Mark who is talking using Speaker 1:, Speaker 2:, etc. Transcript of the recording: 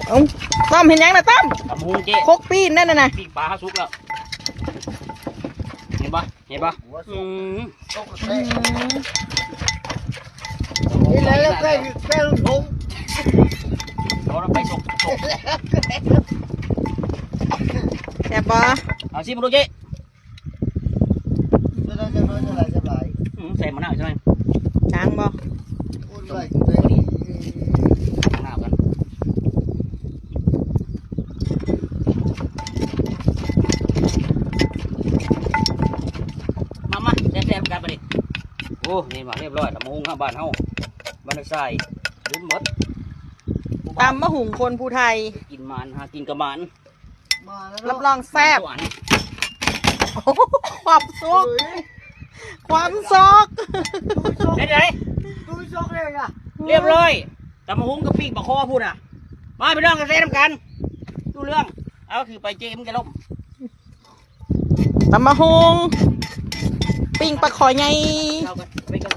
Speaker 1: เอาต้มเห็นยังนะต้ม
Speaker 2: ตำหูเจ๊
Speaker 1: คกปีนนั่นน่ะ
Speaker 2: ปีกปลาเขาสุกแล้วเห็นปะเห็นปะ
Speaker 3: นี่แหละแป้งผง
Speaker 2: เอาไปสุก
Speaker 1: แซ่บบ่
Speaker 2: เอาชิมดูเจ๊
Speaker 3: จะได้จะไหล
Speaker 2: ใส่มะนาวใช่ไหม
Speaker 1: จางบ่
Speaker 3: อุ่นไหล
Speaker 2: มะนาวกันมาแซ่บๆกันไปดิโอ้นี่มาเรียบร้อยตำหูข้างบ้านเฮาบ้านใส่ลุ้นหมด
Speaker 1: ตำมะหุงคนภูไทย
Speaker 2: กินมันหากินกระมัน
Speaker 3: มาแล้ว
Speaker 1: รับรองแซ่บโอ้โหความซอกความซอก
Speaker 2: เด็ดเลย
Speaker 3: ดูชกเลยอ่ะ
Speaker 2: เรียบร้อยตำหูกับปีกปลาคอพูดอ่ะมาไปเรื่องกันเซ่ทำกันดูเรื่องเอาคือไปเจมกันล้ม
Speaker 1: ตำมะฮุงปิ้งปลาคอยไง
Speaker 2: เรากันไปกัน